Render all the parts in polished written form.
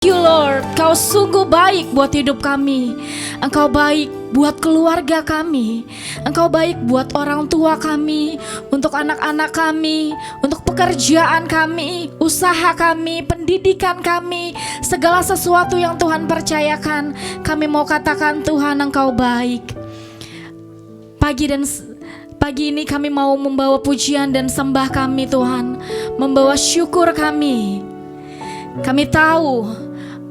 You Lord, Kau sungguh baik buat hidup kami. Engkau baik buat keluarga kami. Engkau baik buat orang tua kami, untuk anak-anak kami, untuk pekerjaan kami, usaha kami, pendidikan kami, segala sesuatu yang Tuhan percayakan. Kami mau katakan Tuhan Engkau baik. Pagi ini kami mau membawa pujian dan sembah kami Tuhan, membawa syukur kami. Kami tahu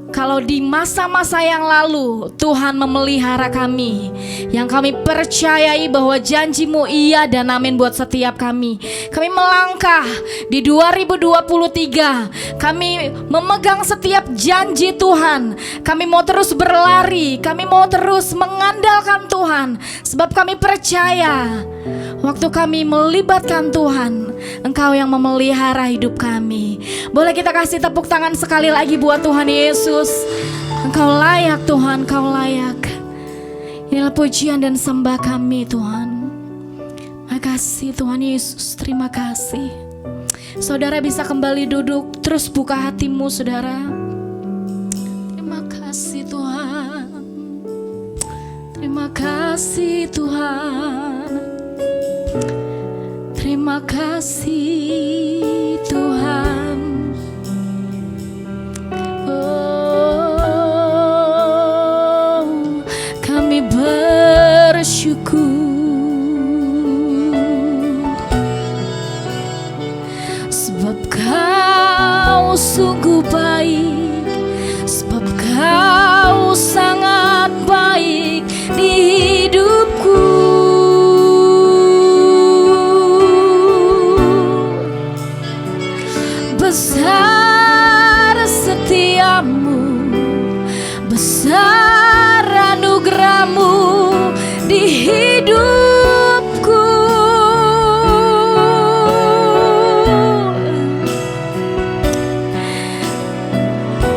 kalau di masa-masa yang lalu Tuhan memelihara kami, yang kami percayai bahwa janji-Mu iya dan amin buat setiap kami. Kami melangkah di 2023, kami memegang setiap janji Tuhan. Kami mau terus berlari, kami mau terus mengandalkan Tuhan, sebab kami percaya waktu kami melibatkan Tuhan, Engkau yang memelihara hidup kami. Boleh kita kasih tepuk tangan sekali lagi buat Tuhan Yesus. Engkau layak Tuhan, Engkau layak. Inilah pujian dan sembah kami Tuhan. Makasih Tuhan Yesus, terima kasih. Saudara bisa kembali duduk, terus buka hatimu saudara. Terima kasih Tuhan. Terima kasih Tuhan. Terima kasih Tuhan. Oh, kami bersyukur sebab Kau sungguh baik, sebab Kau sangat baik di hidupku. Besar setiamu, besar anugerahmu di hidupku.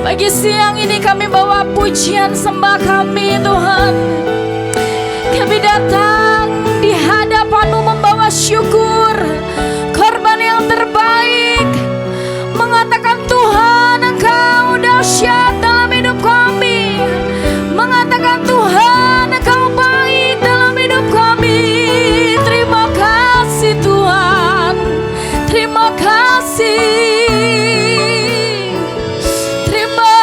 Pagi siang ini kami bawa pujian sembah kami Tuhan. Kami datang di hadapan-Mu membawa syukur, korban yang terbaik, mengatakan Tuhan Engkau dahsyat dalam hidup kami, mengatakan Tuhan Engkau baik dalam hidup kami. Terima kasih Tuhan, terima kasih, terima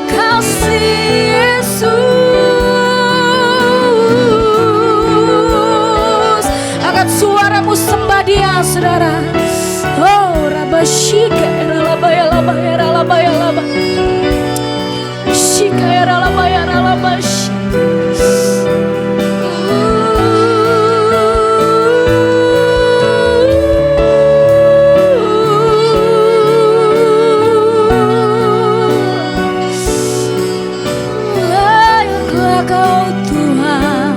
kasih Yesus. Angkat suaramu sembah Dia saudara. Oh Rabashika Ralabaya Labaya Ralabaya Laba Shika Ralabaya Ralabash. Layaklah Kau Tuhan,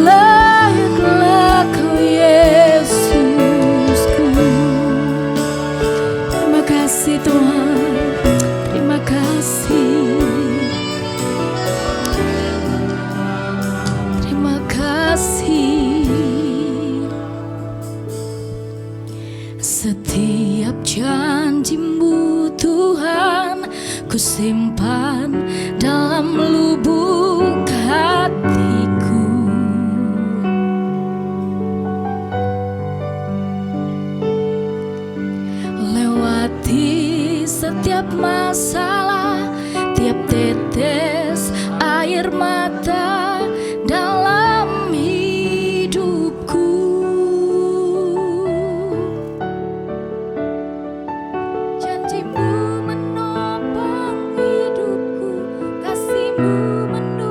layaklah Kau Yesusku. Terima kasih Tuhan, terima kasih, terima kasih. Setiap janji-Mu Tuhan ku simpan dalam lubuk hatiku. Lewati setiap masalah, tiap tetes air mata dalam hidupku. Janji-Mu menopang hidupku, kasih-Mu menopang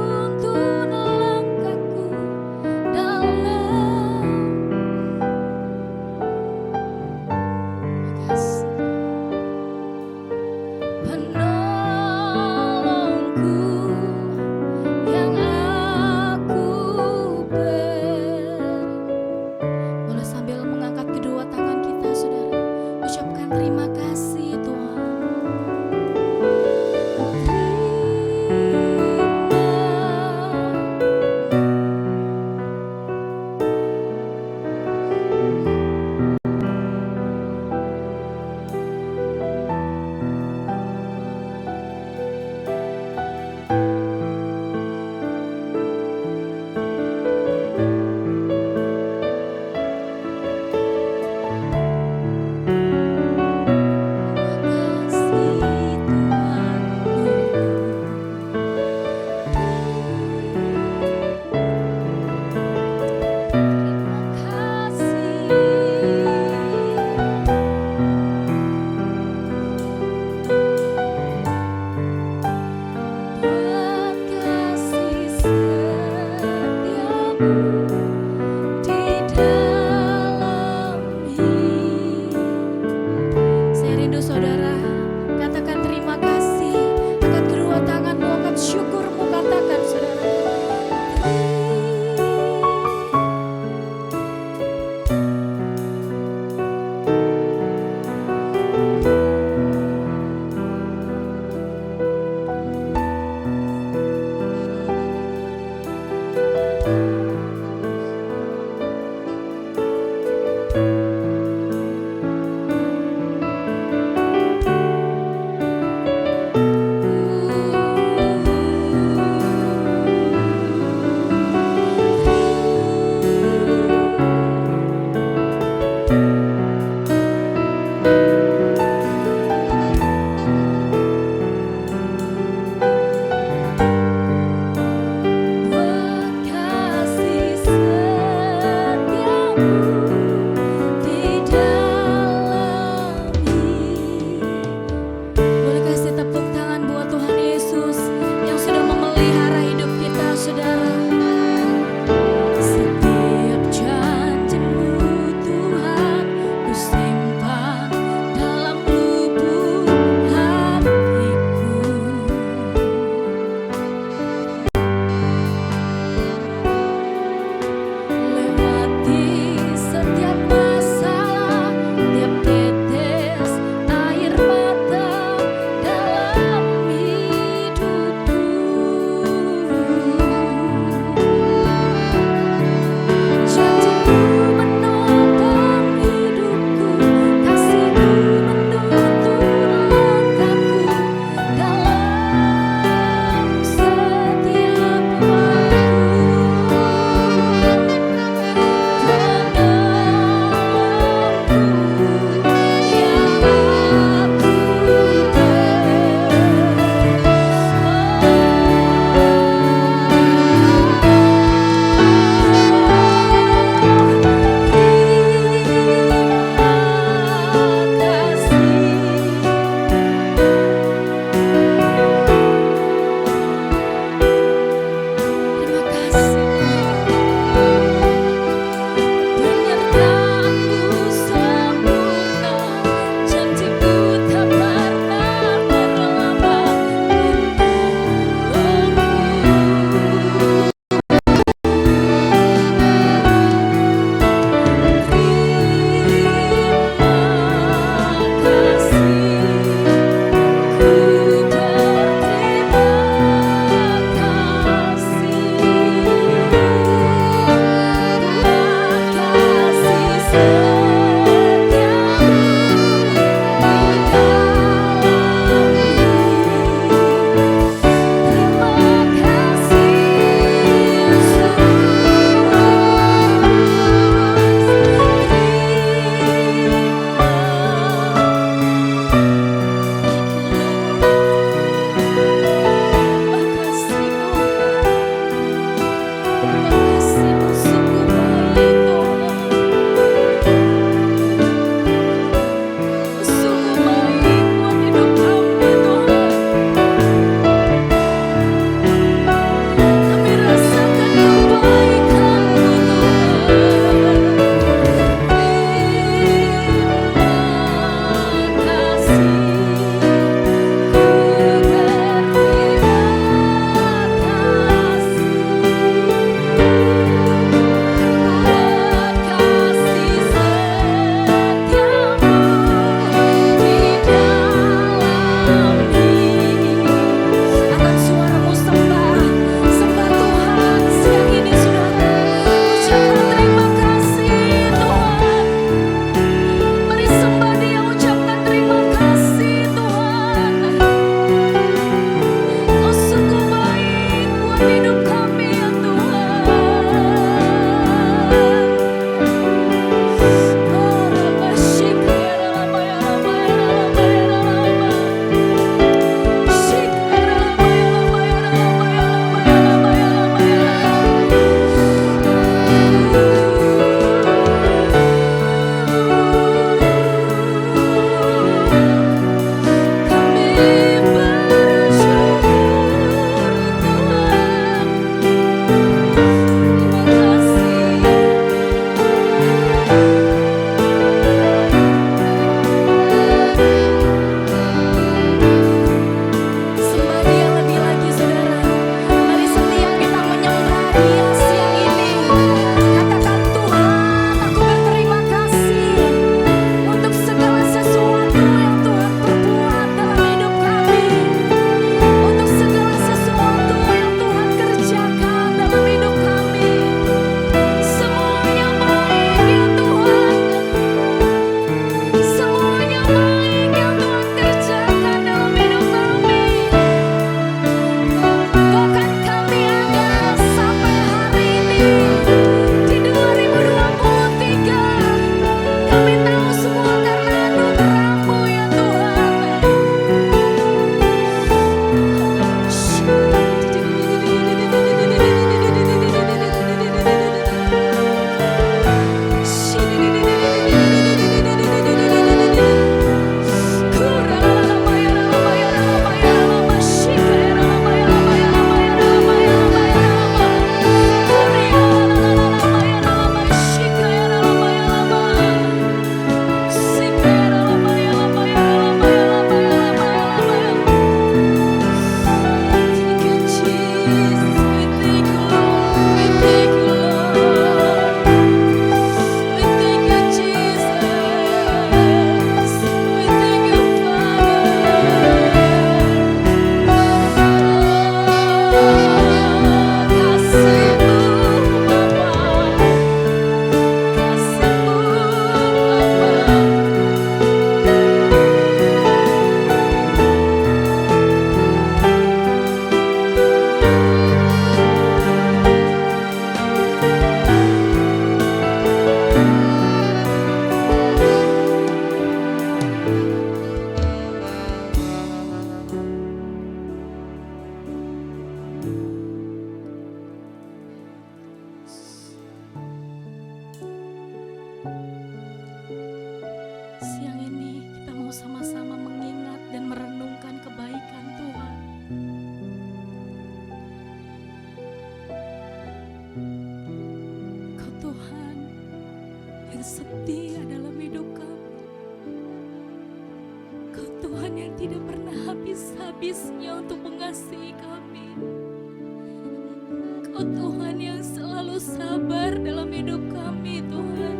kasih-nya untuk mengasihi kami. Kau Tuhan yang selalu sabar dalam hidup kami Tuhan.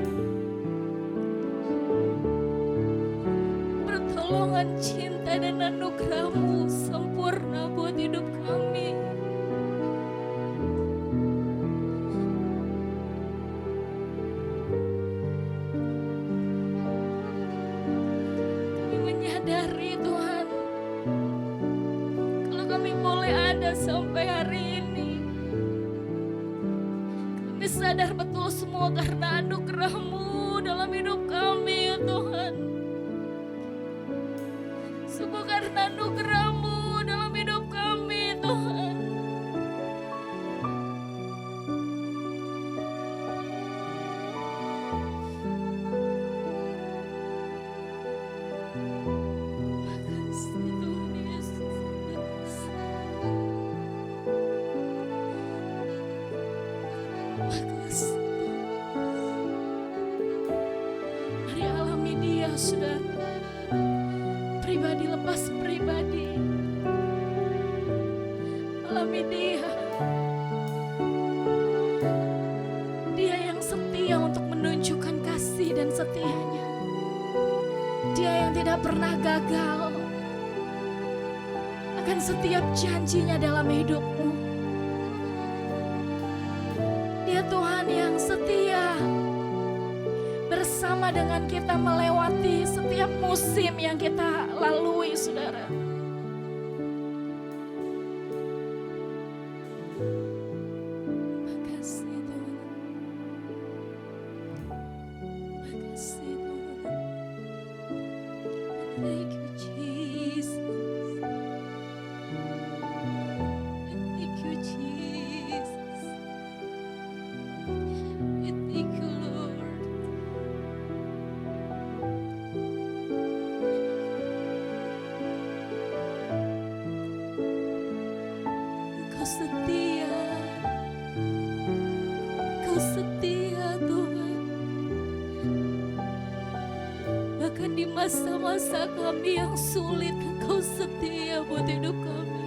Pertolongan, cinta dan anugerah-Mu sempurna buat hidup kami. Kami menyadari Tuhan, kalau kami boleh ada sampai hari ini, kami sadar betul semua karena anugerah-Mu dalam hidup kami ya Tuhan. Semua karena anugerah-Mu dalam hidup kami Tuhan. Makasih Tuhan Yesus. Makasih. Mari alami Dia saudara. Pribadi lepas pribadi. Alami Dia. Dia yang setia untuk menunjukkan kasih dan setianya. Dia yang tidak pernah gagal akan setiap janjinya dalam hidupmu. Dia Tuhan yang setia bersama dengan kita melewati setiap musim yang kita lalui, saudara. Makasih Tuhan. Makasih Tuhan. Thank you Jesus. Thank you Jesus. Thank you Lord. Kau setia, Kau setia Tuhan. Bahkan di masa-masa kami yang sulit, Kau setia buat hidup kami.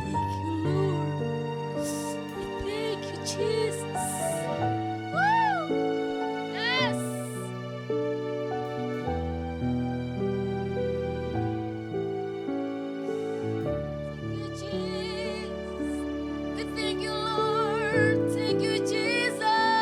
Thank you Lord. Thank you Jesus. Woo! Yes. Thank you Jesus. We thank you Lord. Thank you Jesus.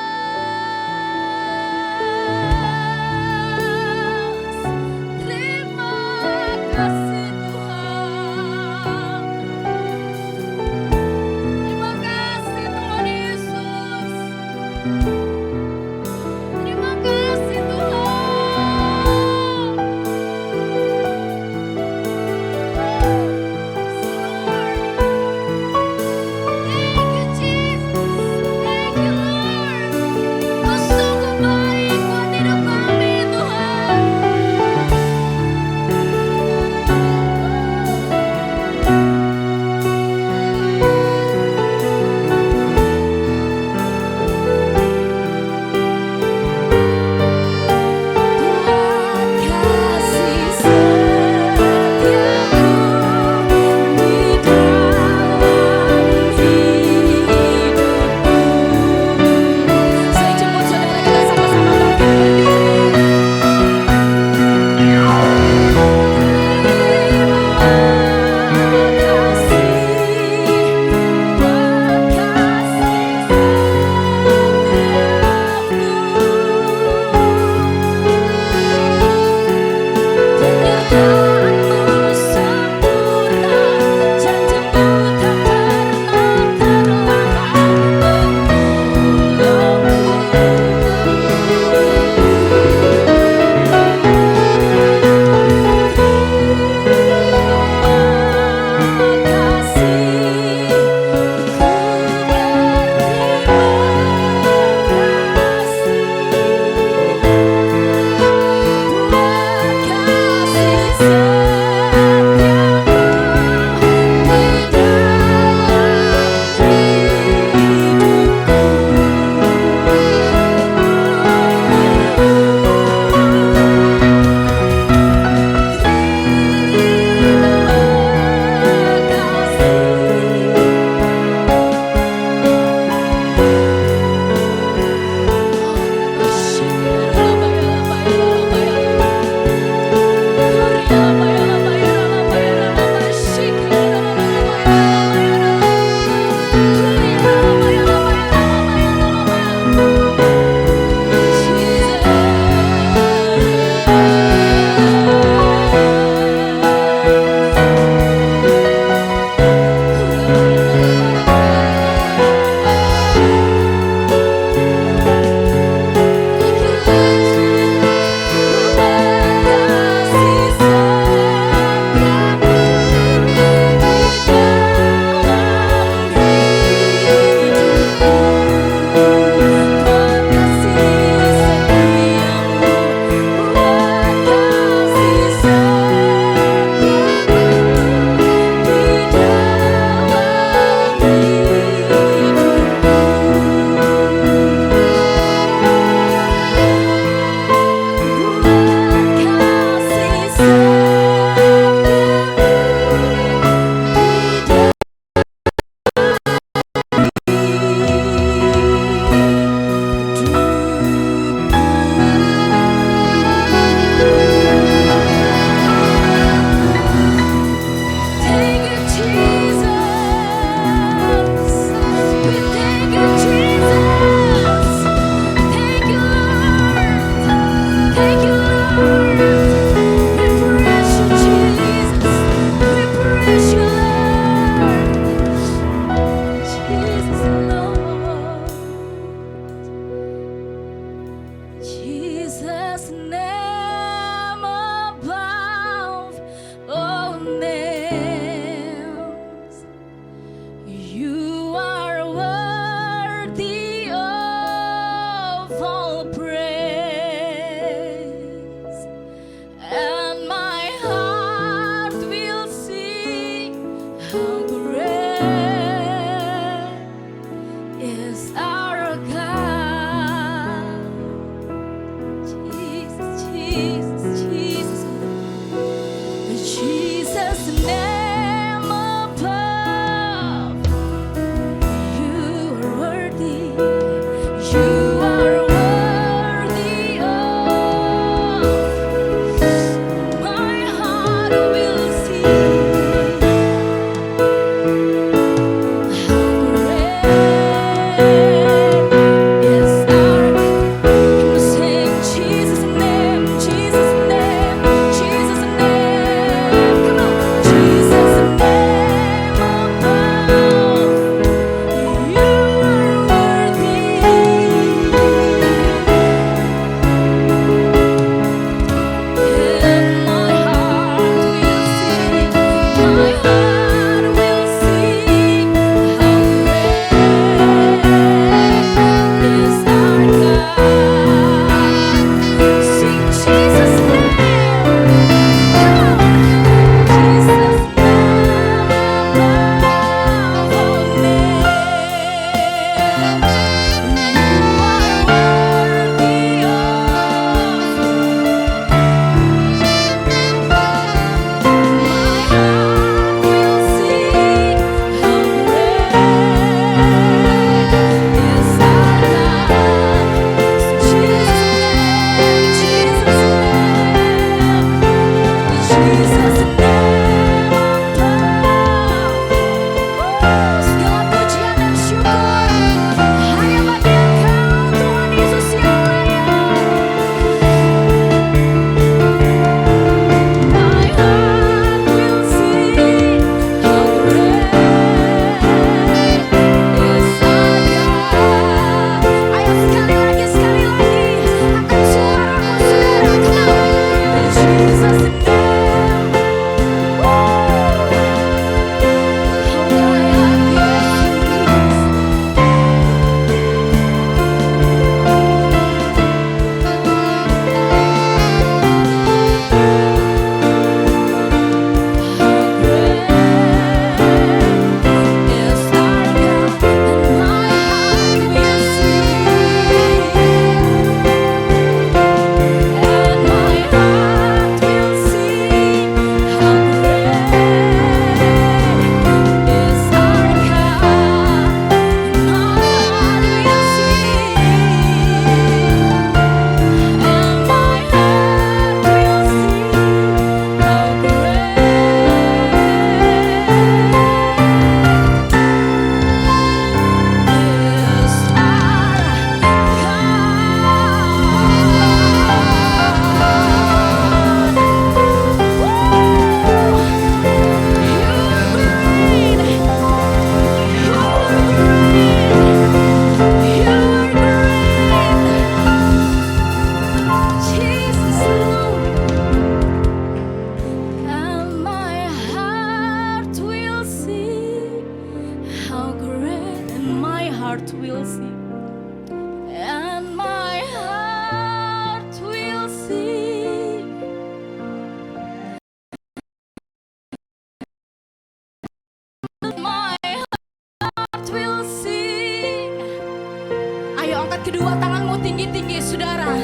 tinggi-tinggi saudara.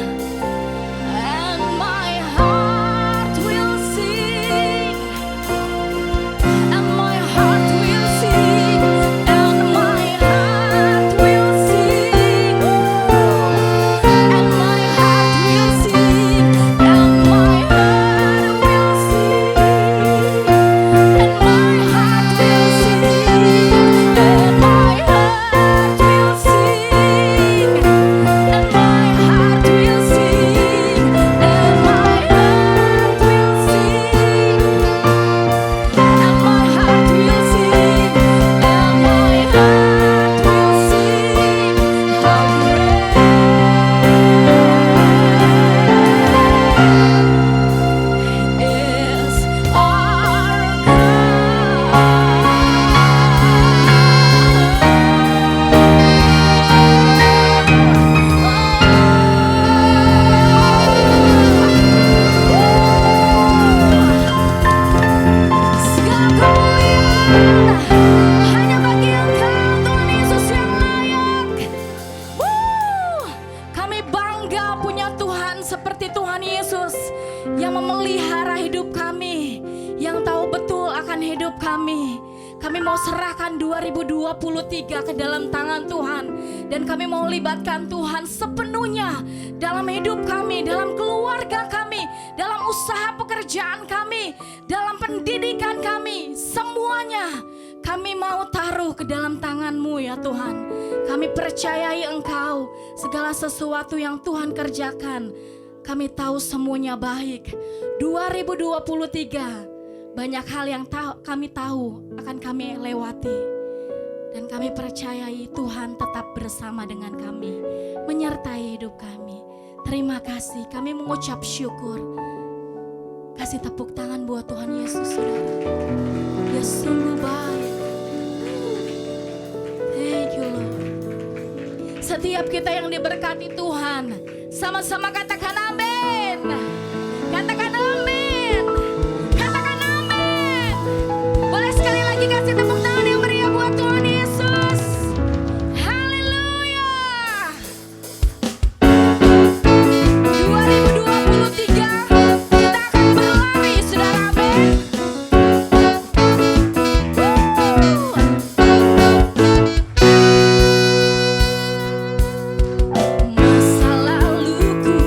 And my heart will sing, and my heart will sing, and my heart will sing, and my heart will sing, and my heart will sing, and my heart will sing, and my heart will sing, and my heart will sing, and my heart will sing, and my heart will sing, and my heart will sing. How great is our Segala kemuliaan hanya bagi Engkau, Tuhan Yesus yang layak. Kami bangga punya Tuhan seperti Tuhan Yesus yang memelihara hidup kami, yang tahu betul akan hidup kami. Kami mau serahkan 2023 ke dalam tangan Tuhan, dan kami mau libatkan Tuhan sepenuhnya dalam hidup kami, dalam keluarga kami, dalam usaha pekerjaan kami, dalam pendidikan kami. Semuanya kami mau taruh ke dalam tangan-Mu ya Tuhan. Kami percayai Engkau, segala sesuatu yang Tuhan kerjakan, kami tahu semuanya baik. 2023 banyak hal yang kami tahu akan kami lewati, dan kami percayai Tuhan tetap bersama dengan kami, menyertai hidup kami. Terima kasih, kami mengucap syukur. Kasih tepuk tangan buat Tuhan Yesus, saudara. Dia sungguh baik. Thank you Lord. Setiap kita yang diberkati Tuhan, sama-sama katakan amin. Katakan amin. Katakan amin. Boleh sekali lagi kasih tepuk tangan yang meriah buat Tuhan Yesus. Haleluya. 2023 kita akan berlari, saudara, amin. Masa laluku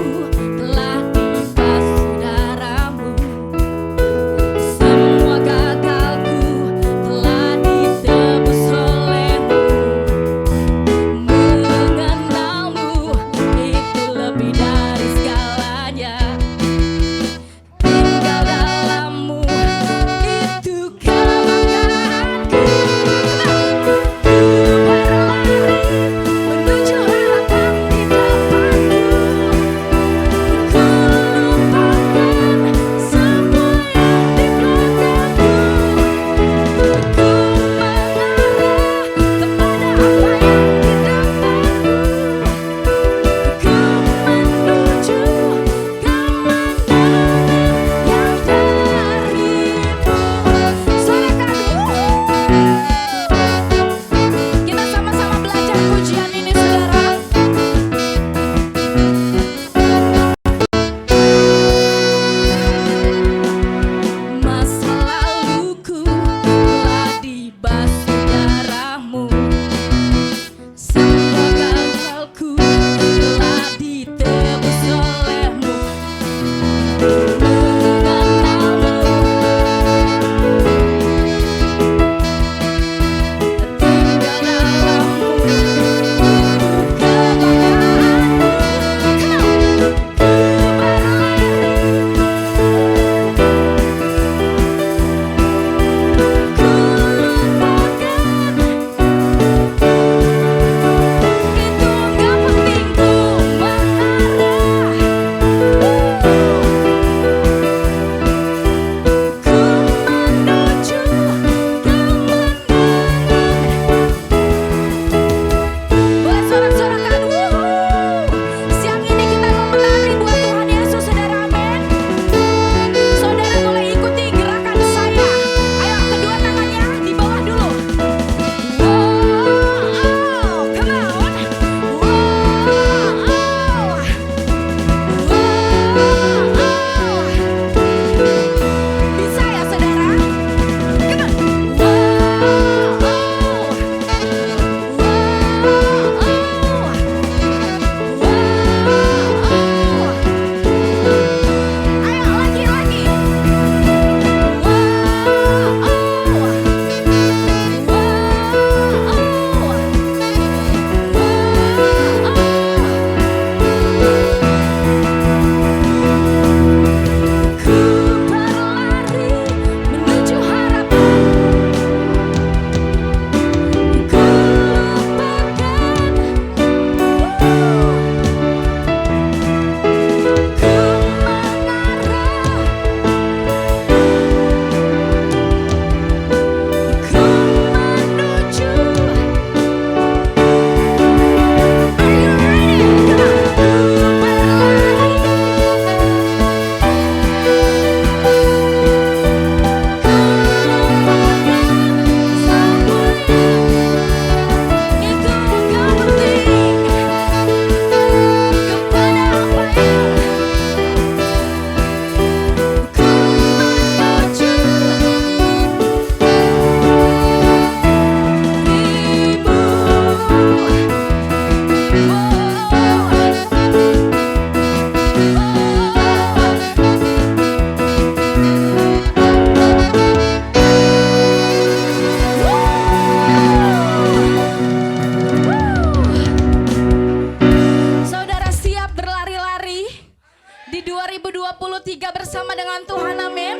2023 bersama dengan Tuhan, amin.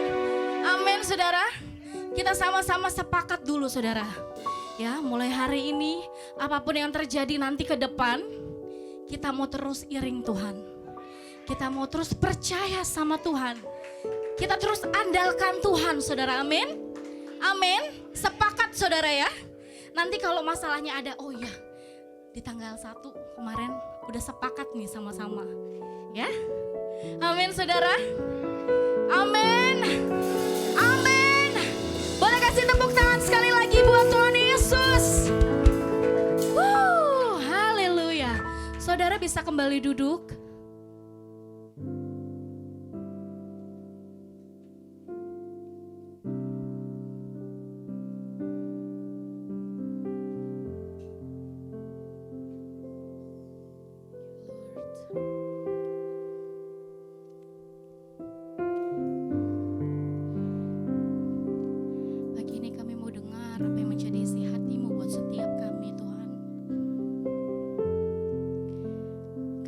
Amin saudara. Kita sama-sama sepakat dulu saudara. Ya, mulai hari ini apapun yang terjadi nanti ke depan, kita mau terus iring Tuhan. Kita mau terus percaya sama Tuhan. Kita terus andalkan Tuhan saudara, amin. Amin. Sepakat saudara ya. Nanti kalau masalahnya ada, oh ya, di tanggal 1 kemarin udah sepakat nih sama-sama. Ya. Amin saudara. Amin. Amin. Boleh kasih tepuk tangan sekali lagi buat Tuhan Yesus. Haleluya. Saudara bisa kembali duduk. Apa yang menjadi isi hatimu buat setiap kami Tuhan.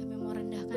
Kami mau rendahkan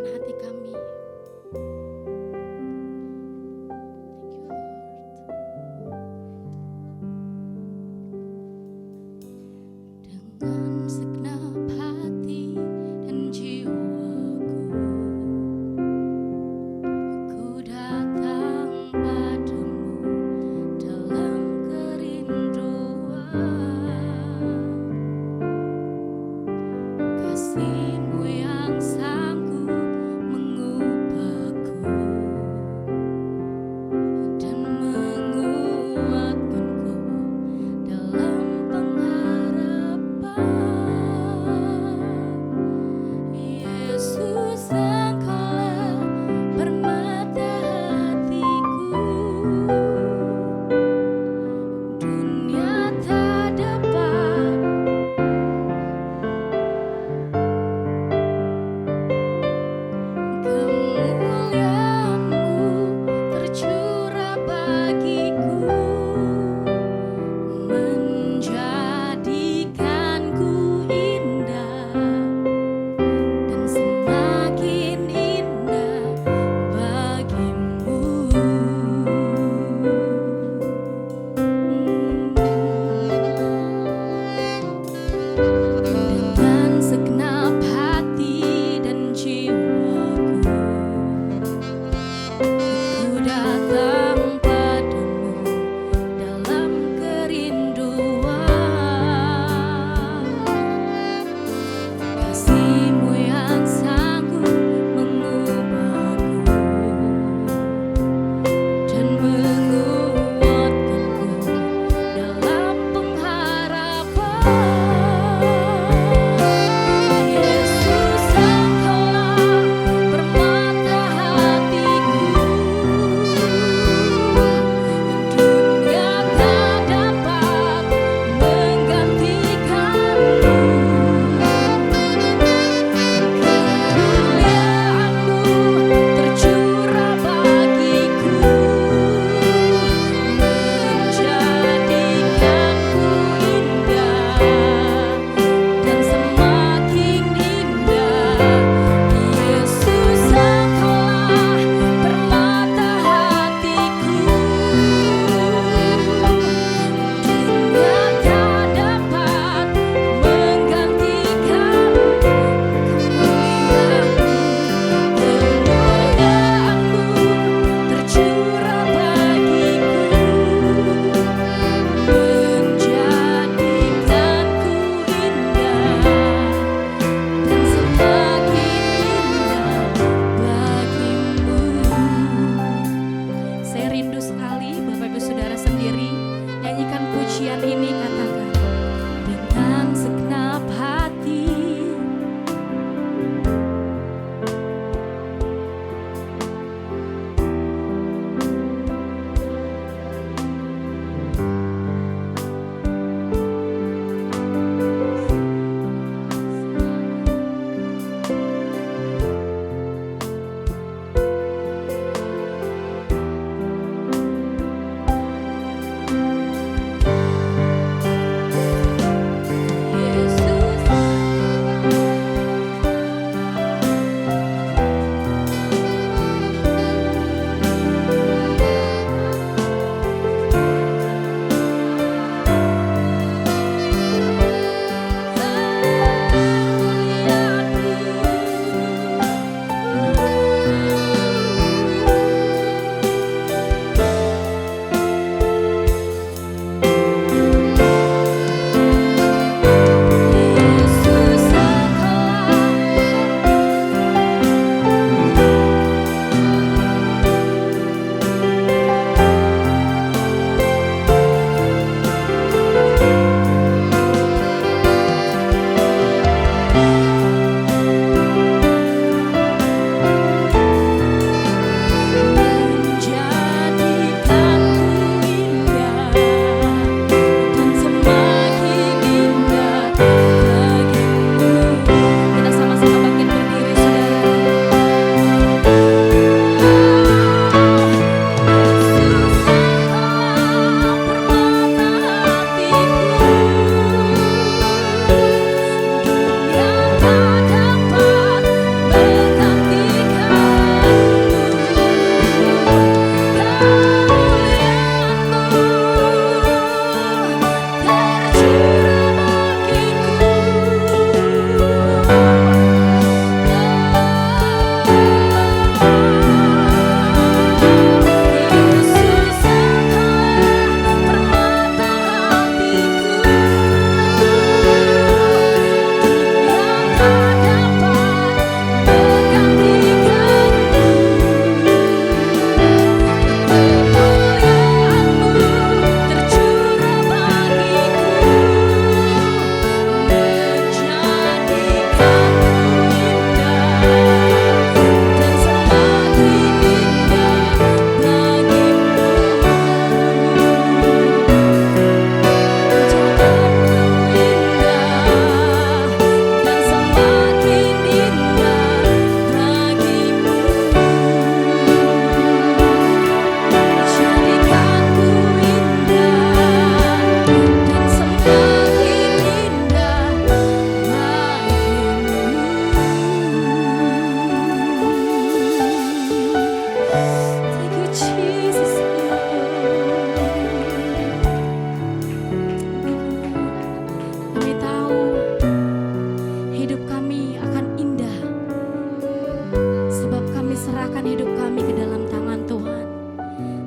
hidup kami ke dalam tangan Tuhan.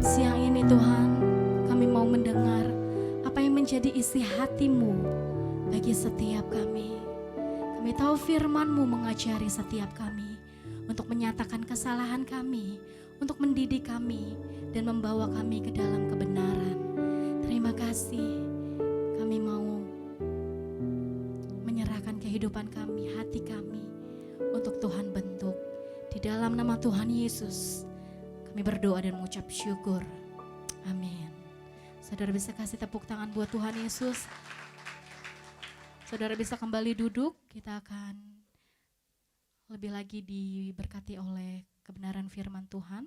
Siang ini Tuhan, kami mau mendengar apa yang menjadi isi hati-Mu bagi setiap kami. Kami tahu firman-Mu mengajari setiap kami untuk menyatakan kesalahan kami, untuk mendidik kami, dan membawa kami ke dalam kebenaran. Terima kasih, kami mau menyerahkan kehidupan kami, hati kami, untuk Tuhan bentuk. Di dalam nama Tuhan Yesus, kami berdoa dan mengucap syukur. Amin. Saudara bisa kasih tepuk tangan buat Tuhan Yesus. Saudara bisa kembali duduk, kita akan lebih lagi diberkati oleh kebenaran firman Tuhan.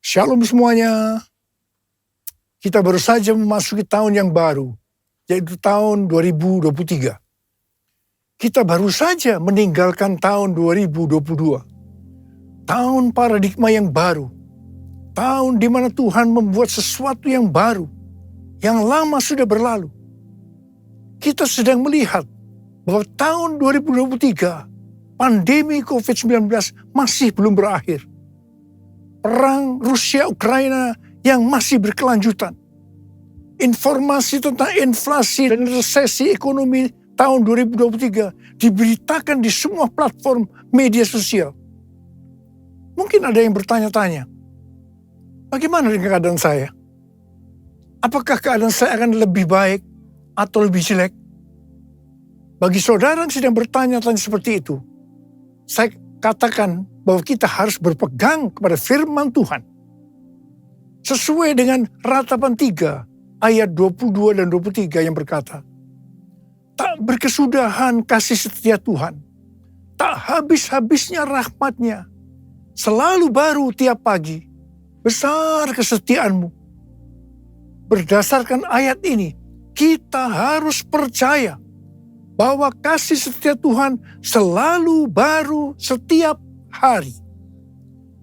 Shalom semuanya. Kita baru saja memasuki tahun yang baru, yaitu tahun 2023. Kita baru saja meninggalkan tahun 2022. Tahun paradigma yang baru. Tahun di mana Tuhan membuat sesuatu yang baru. Yang lama sudah berlalu. Kita sedang melihat bahwa tahun 2023, pandemi COVID-19 masih belum berakhir. Perang Rusia-Ukraina yang masih berkelanjutan. Informasi tentang inflasi dan resesi ekonomi tahun 2023 diberitakan di semua platform media sosial. Mungkin ada yang bertanya-tanya, bagaimana dengan keadaan saya? Apakah keadaan saya akan lebih baik atau lebih jelek? Bagi saudara yang sedang bertanya-tanya seperti itu, saya katakan bahwa kita harus berpegang kepada firman Tuhan. Sesuai dengan Ratapan 3 ayat 22 dan 23 yang berkata, tak berkesudahan kasih setia Tuhan, tak habis-habisnya rahmat-Nya, selalu baru tiap pagi, besar kesetiaan-Mu. Berdasarkan ayat ini, kita harus percaya bahwa kasih setia Tuhan selalu baru setiap hari.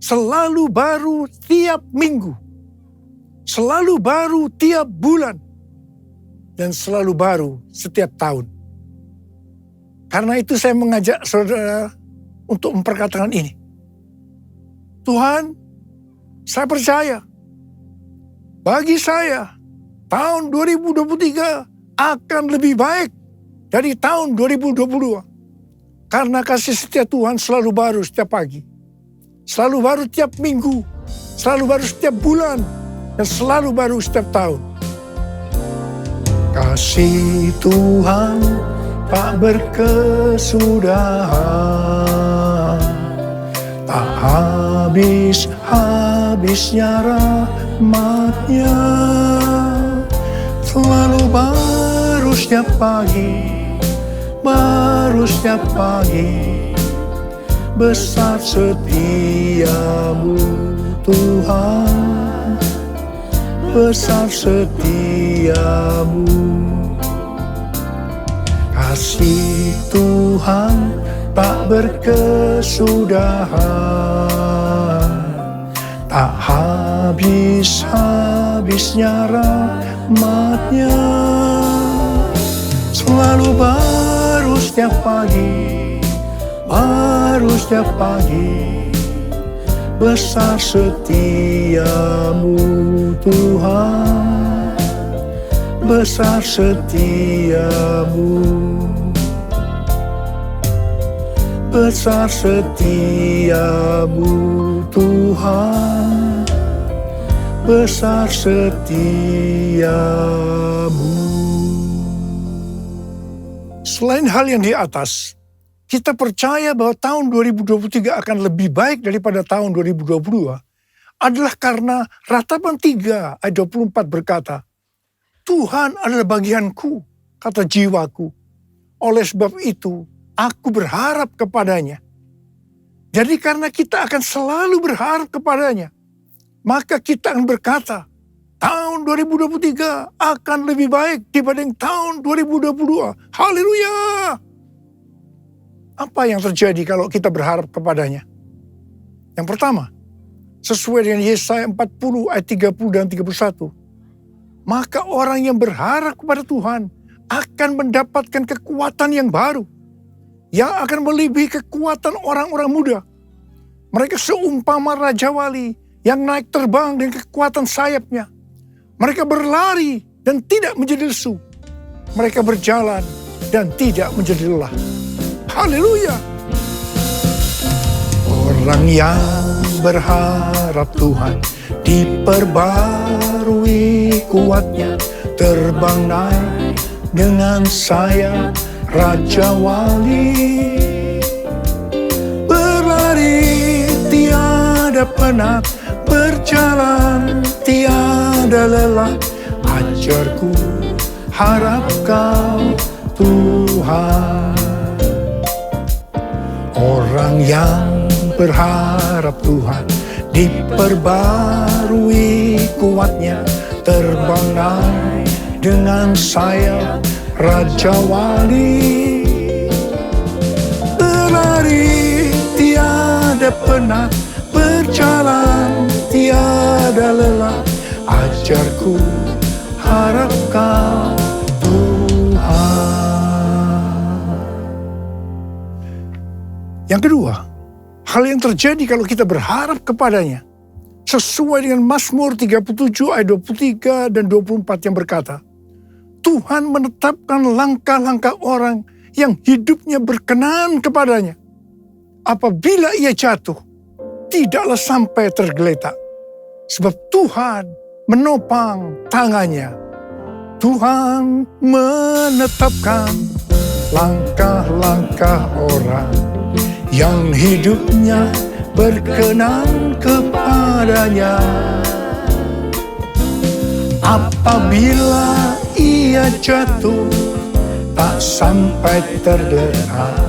Selalu baru tiap minggu. Selalu baru tiap bulan. Dan selalu baru setiap tahun. Karena itu saya mengajak saudara untuk memperkatakan ini. Tuhan, saya percaya, bagi saya, tahun 2023 akan lebih baik dari tahun 2022. Karena kasih setia Tuhan selalu baru setiap pagi. Selalu baru setiap minggu. Selalu baru setiap bulan. Dan selalu baru setiap tahun. Kasih Tuhan tak berkesudahan, tak habis-habisnya rahmat-Nya, selalu baru setiap pagi, baru setiap pagi. Besar setiamu Tuhan, besar setiamu. Kasih Tuhan tak berkesudahan, tak habis-habisnya rahmat-Nya, selalu baru setiap pagi, baru setiap pagi. Besar setiamu Tuhan, besar setiamu, besar setiamu Tuhan, besar setiamu. Selain hal yang di atas, kita percaya bahwa tahun 2023 akan lebih baik daripada tahun 2022 adalah karena Ratapan 3 ayat 24 berkata, Tuhan adalah bagianku, kata jiwaku. Oleh sebab itu, aku berharap kepadanya. Jadi karena kita akan selalu berharap kepadanya, maka kita akan berkata, tahun 2023 akan lebih baik dibanding tahun 2022. Haleluya! Apa yang terjadi kalau kita berharap kepadanya? Yang pertama, sesuai dengan Yesaya 40 ayat 30 dan 31. maka orang yang berharap kepada Tuhan akan mendapatkan kekuatan yang baru, yang akan melebihi kekuatan orang-orang muda. Mereka seumpama Raja Wali yang naik terbang dengan kekuatan sayapnya. Mereka berlari dan tidak menjadi lesu. Mereka berjalan dan tidak menjadi lelah. Haleluya! Orang yang berharap Tuhan diperbarui kuatnya, terbang naik dengan sayap Raja Wali. Berlari tiada penat, berjalan tiada lelah. Ajarku harap kau Tuhan. Orang yang berharap Tuhan diperbarui kuatnya, terbang naik dengan sayap Raja Wali. Berlari tiada penat, berjalan tiada lelah. Ajarku harap kau Tuhan. Yang kedua, hal yang terjadi kalau kita berharap kepadanya, sesuai dengan Mazmur 37 ayat 23 dan 24 yang berkata, Tuhan menetapkan langkah-langkah orang yang hidupnya berkenan kepadanya. Apabila ia jatuh, tidaklah sampai tergeletak. Sebab Tuhan menopang tangannya. Tuhan menetapkan langkah-langkah orang yang hidupnya berkenan kepadanya. Apabila ia jatuh, tak sampai tergeletak.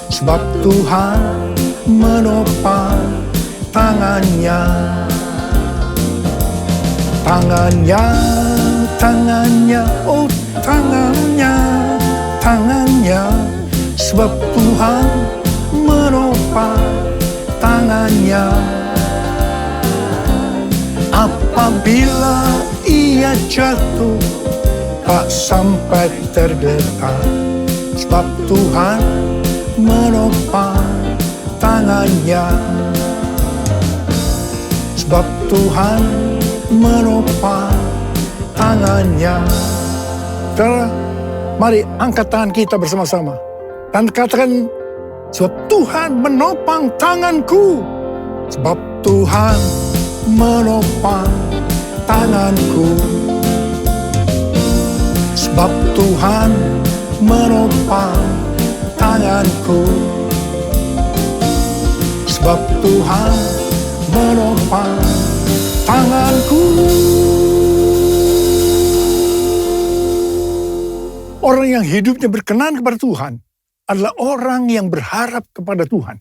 Sebab Tuhan menopang tangannya. Tangannya, tangannya, oh tangannya, tangannya. Sebab Tuhan menopang tangannya. Apabila ia jatuh, tak sampai tergeletak. Sebab Tuhan menopang tangannya. Sebab Tuhan menopang tangannya. Saudara, mari angkat tangan kita bersama-sama dan katakan, sebab Tuhan menopang tanganku. Sebab Tuhan menopang tanganku. Sebab Tuhan menopang tanganku. Sebab Tuhan menopang tanganku. Orang yang hidupnya berkenan kepada Tuhan adalah orang yang berharap kepada Tuhan.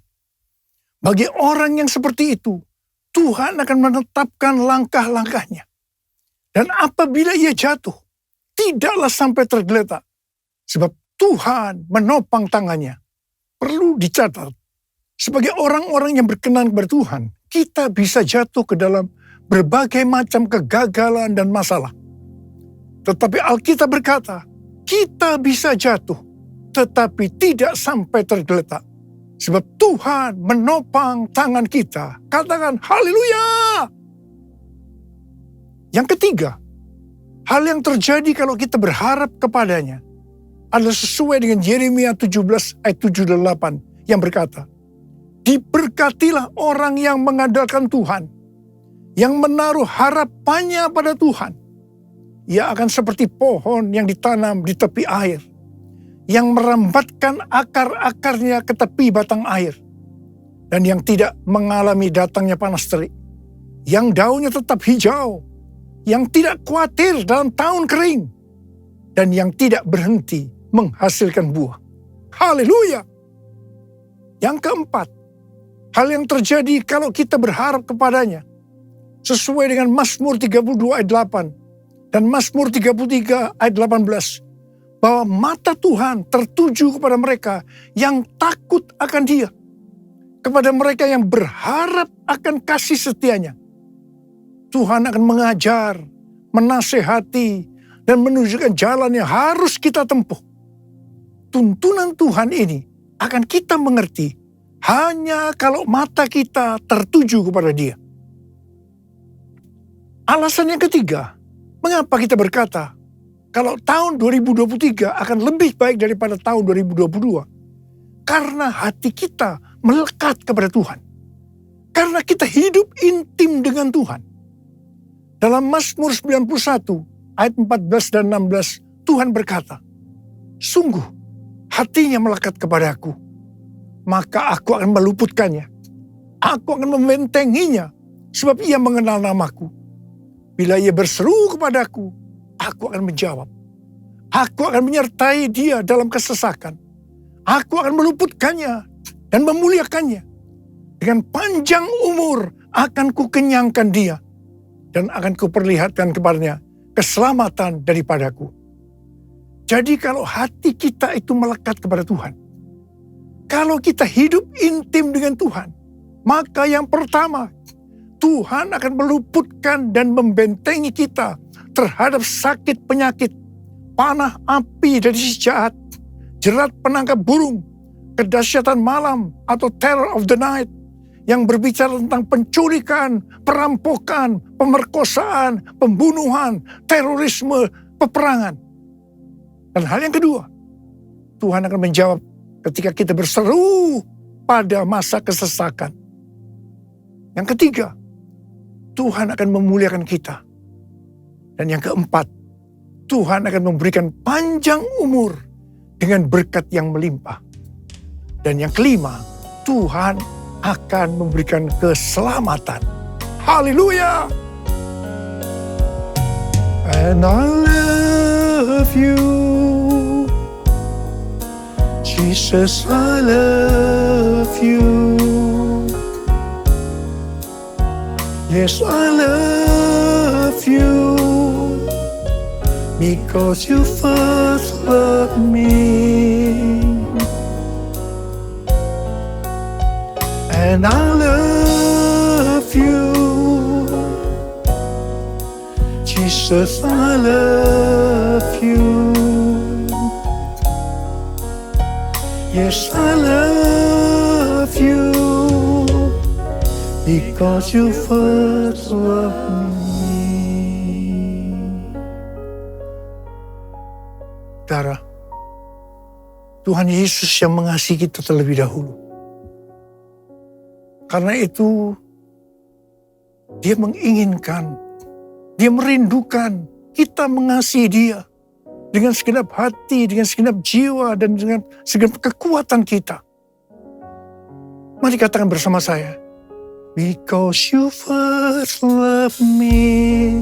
Bagi orang yang seperti itu, Tuhan akan menetapkan langkah-langkahnya. Dan apabila ia jatuh, tidaklah sampai tergeletak. Sebab Tuhan menopang tangannya. Perlu dicatat, sebagai orang-orang yang berkenan kepada Tuhan, kita bisa jatuh ke dalam berbagai macam kegagalan dan masalah. Tetapi Alkitab berkata, kita bisa jatuh, tetapi tidak sampai tergeletak. Sebab Tuhan menopang tangan kita. Katakan haleluya. Yang ketiga, hal yang terjadi kalau kita berharap kepadanya adalah sesuai dengan Yeremia 17 ayat 7 dan 8 yang berkata, diberkatilah orang yang mengandalkan Tuhan, yang menaruh harapannya pada Tuhan. Ia akan seperti pohon yang ditanam di tepi air, yang merambatkan akar-akarnya ke tepi batang air, dan yang tidak mengalami datangnya panas terik, yang daunnya tetap hijau, yang tidak khawatir dalam tahun kering, dan yang tidak berhenti menghasilkan buah. Haleluya! Yang keempat, hal yang terjadi kalau kita berharap kepadanya, sesuai dengan Mazmur 32 ayat 8 dan Mazmur 33 ayat 18, bahwa mata Tuhan tertuju kepada mereka yang takut akan Dia, kepada mereka yang berharap akan kasih setianya. Tuhan akan mengajar, menasehati, dan menunjukkan jalan yang harus kita tempuh. Tuntunan Tuhan ini akan kita mengerti hanya kalau mata kita tertuju kepada Dia. Alasan yang ketiga, mengapa kita berkata kalau tahun 2023 akan lebih baik daripada tahun 2022? Karena hati kita melekat kepada Tuhan. Karena kita hidup intim dengan Tuhan. Dalam Mazmur 91 ayat 14 dan 16, Tuhan berkata, "Sungguh hatinya melekat kepadaku, maka aku akan meluputkannya. Aku akan membentenginya, sebab ia mengenal namaku. Bila ia berseru kepadaku, aku akan menjawab. Aku akan menyertai dia dalam kesesakan. Aku akan meluputkannya dan memuliakannya. Dengan panjang umur akan kukenyangkan dia, dan akan kuperlihatkan kepadanya keselamatan daripadaku." Jadi kalau hati kita itu melekat kepada Tuhan, kalau kita hidup intim dengan Tuhan, maka yang pertama, Tuhan akan meluputkan dan membentengi kita terhadap sakit penyakit, panah api dari si jahat, jerat penangkap burung, kedahsyatan malam atau terror of the night, yang berbicara tentang penculikan, perampokan, pemerkosaan, pembunuhan, terorisme, peperangan. Dan hal yang kedua, Tuhan akan menjawab ketika kita berseru pada masa kesesakan. Yang ketiga, Tuhan akan memuliakan kita. Dan yang keempat, Tuhan akan memberikan panjang umur dengan berkat yang melimpah. Dan yang kelima, Tuhan akan memberikan keselamatan. Haleluya! And I love you, Jesus, I love you. Yes, I love you, because you first loved me. And I love you, Jesus, I love you. Yes, I love you, because you first loved me. Saudara, Tuhan Yesus yang mengasihi kita terlebih dahulu. Karena itu, Dia menginginkan, Dia merindukan kita mengasihi Dia dengan segenap hati, dengan segenap jiwa, dan dengan segenap kekuatan kita. Mari katakan bersama saya, because you first love me,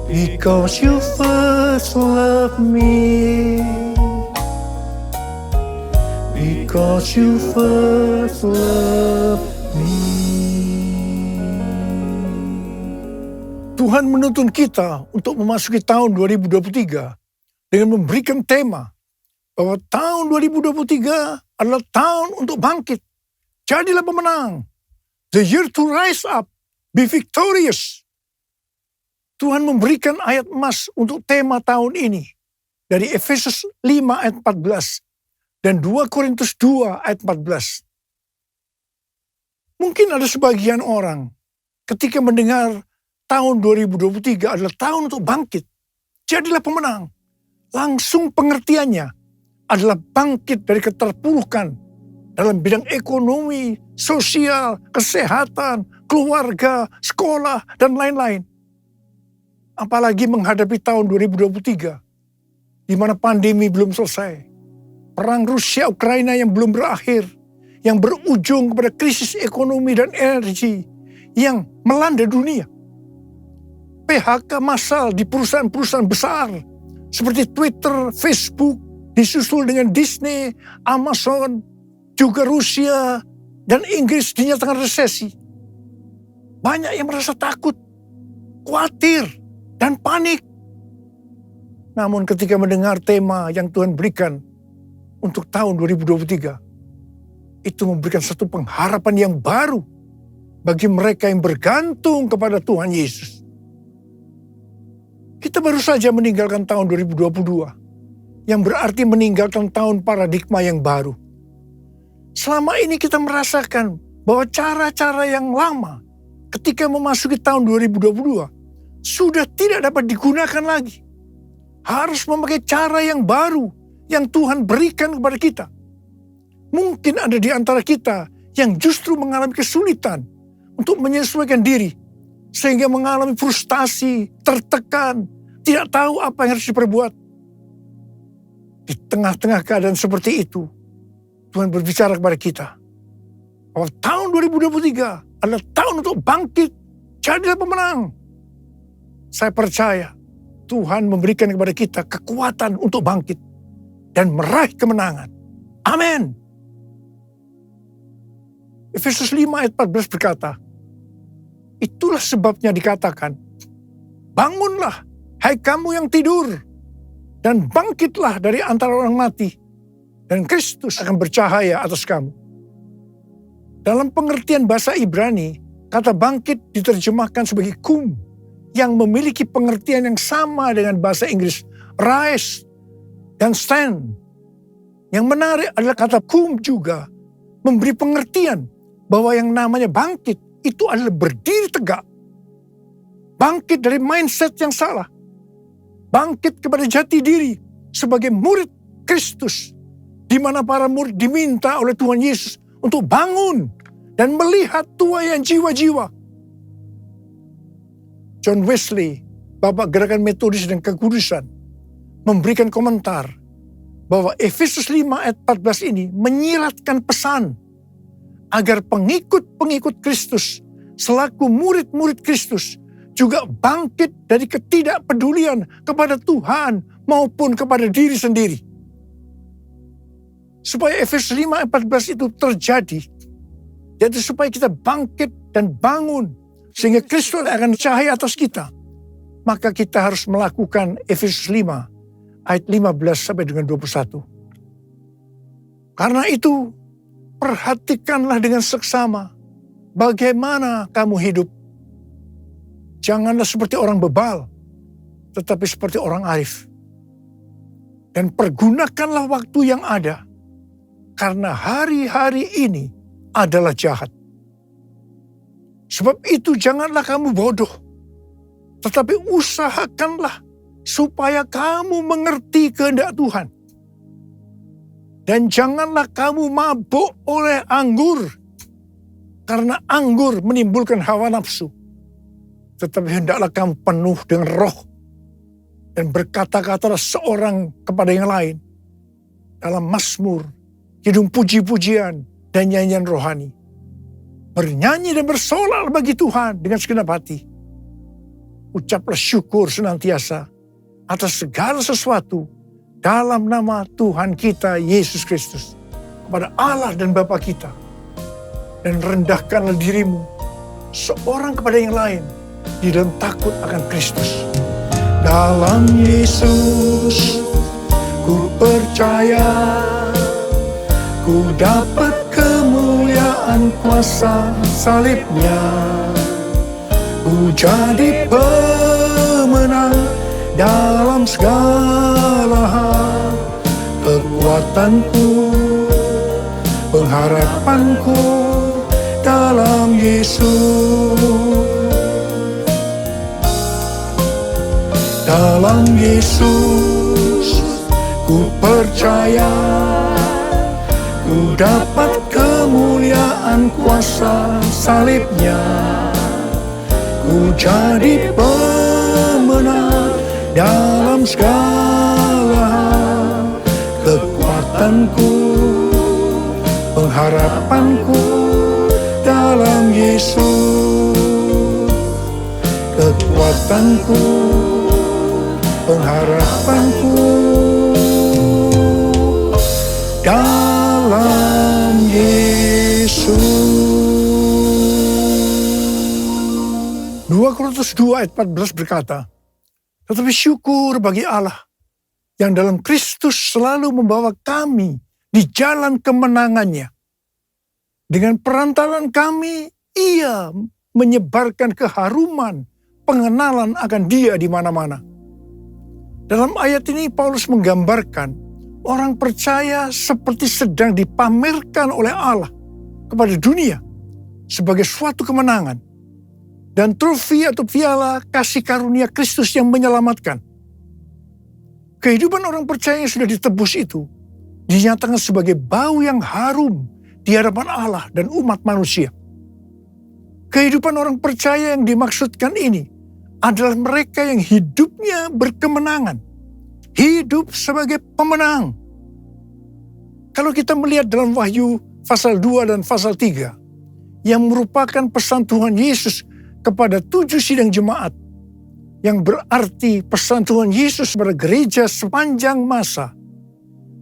because you first love me, because you first love me. Tuhan menuntun kita untuk memasuki tahun 2023 dengan memberikan tema bahwa tahun 2023 adalah tahun untuk bangkit. Jadilah pemenang. The year to rise up, be victorious. Tuhan memberikan ayat emas untuk tema tahun ini dari Efesus 5 ayat 14 dan 2 Korintus 2 ayat 14. Mungkin ada sebagian orang ketika mendengar tahun 2023 adalah tahun untuk bangkit. Jadilah pemenang. Langsung pengertiannya adalah bangkit dari keterpurukan dalam bidang ekonomi, sosial, kesehatan, keluarga, sekolah, dan lain-lain. Apalagi menghadapi tahun 2023, di mana pandemi belum selesai. Perang Rusia-Ukraina yang belum berakhir, yang berujung kepada krisis ekonomi dan energi yang melanda dunia. PHK massal di perusahaan-perusahaan besar seperti Twitter, Facebook, disusul dengan Disney, Amazon, juga Rusia dan Inggris dinyatakan resesi. Banyak yang merasa takut, khawatir, dan panik. Namun ketika mendengar tema yang Tuhan berikan untuk tahun 2023, itu memberikan satu pengharapan yang baru bagi mereka yang bergantung kepada Tuhan Yesus. Kita baru saja meninggalkan tahun 2022, yang berarti meninggalkan tahun paradigma yang baru. Selama ini kita merasakan bahwa cara-cara yang lama ketika memasuki tahun 2022 sudah tidak dapat digunakan lagi. Harus memakai cara yang baru yang Tuhan berikan kepada kita. Mungkin ada di antara kita yang justru mengalami kesulitan untuk menyesuaikan diri, sehingga mengalami frustasi, tertekan, tidak tahu apa yang harus diperbuat. Di tengah-tengah keadaan seperti itu, Tuhan berbicara kepada kita bahwa tahun 2023 adalah tahun untuk bangkit, jadilah pemenang. Saya percaya Tuhan memberikan kepada kita kekuatan untuk bangkit dan meraih kemenangan. Amin. Efesus 5 ayat 14 berkata, itulah sebabnya dikatakan, bangunlah hai kamu yang tidur, dan bangkitlah dari antara orang mati, dan Kristus akan bercahaya atas kamu. Dalam pengertian bahasa Ibrani, kata bangkit diterjemahkan sebagai kum, yang memiliki pengertian yang sama dengan bahasa Inggris rise dan stand. Yang menarik adalah kata kum juga memberi pengertian bahwa yang namanya bangkit itu adalah berdiri tegak. Bangkit dari mindset yang salah. Bangkit kepada jati diri sebagai murid Kristus, di mana para murid diminta oleh Tuhan Yesus untuk bangun dan melihat tuaian jiwa-jiwa. John Wesley, Bapak Gerakan Metodis dan Kekudusan, memberikan komentar bahwa Efesus 5 ayat 14 ini menyiratkan pesan agar pengikut-pengikut Kristus selaku murid-murid Kristus juga bangkit dari ketidakpedulian kepada Tuhan maupun kepada diri sendiri. Supaya Efesus 5 ayat 14 itu terjadi, yaitu supaya kita bangkit dan bangun sehingga Kristus akan cahaya atas kita, maka kita harus melakukan Efesus 5 ayat 15 sampai dengan 21. Karena itu, perhatikanlah dengan seksama bagaimana kamu hidup. Janganlah seperti orang bebal, tetapi seperti orang arif. Dan pergunakanlah waktu yang ada, karena hari-hari ini adalah jahat. Sebab itu janganlah kamu bodoh, tetapi usahakanlah supaya kamu mengerti kehendak Tuhan. Dan janganlah kamu mabuk oleh anggur, karena anggur menimbulkan hawa nafsu. Tetapi hendaklah kamu penuh dengan roh, dan berkata-katalah seorang kepada yang lain dalam mazmur, kidung puji-pujian, dan nyanyian rohani. Bernyanyi dan bersolah bagi Tuhan dengan segenap hati. Ucaplah syukur senantiasa atas segala sesuatu dalam nama Tuhan kita Yesus Kristus kepada Allah dan Bapa kita. Dan rendahkanlah dirimu seorang kepada yang lain di dalam takut akan Kristus. Dalam Yesus ku percaya, ku dapat kemuliaan kuasa salibnya. Ku jadi pemenang dalam segala hal. Kekuatanku, pengharapanku dalam Yesus. Dalam Yesus ku percaya, ku dapat kemuliaan kuasa salibnya. Ku jadi pemenang dalam segala hal. Kekuatanku, pengharapanku dalam Yesus. Kekuatanku, pengharapanku dalam Yesus. 2 Korintus 2 ayat 14 berkata, tetapi syukur bagi Allah yang dalam Kristus selalu membawa kami di jalan kemenangannya. Dengan perantaraan kami, ia menyebarkan keharuman, pengenalan akan Dia di mana-mana. Dalam ayat ini Paulus menggambarkan orang percaya seperti sedang dipamerkan oleh Allah kepada dunia sebagai suatu kemenangan dan trofi atau piala kasih karunia Kristus yang menyelamatkan. Kehidupan orang percaya yang sudah ditebus itu dinyatakan sebagai bau yang harum di hadapan Allah dan umat manusia. Kehidupan orang percaya yang dimaksudkan ini adalah mereka yang hidupnya berkemenangan. Hidup sebagai pemenang. Kalau kita melihat dalam Wahyu pasal 2 dan pasal 3, yang merupakan pesan Tuhan Yesus kepada 7 sidang jemaat, yang berarti pesan Tuhan Yesus kepada gereja sepanjang masa,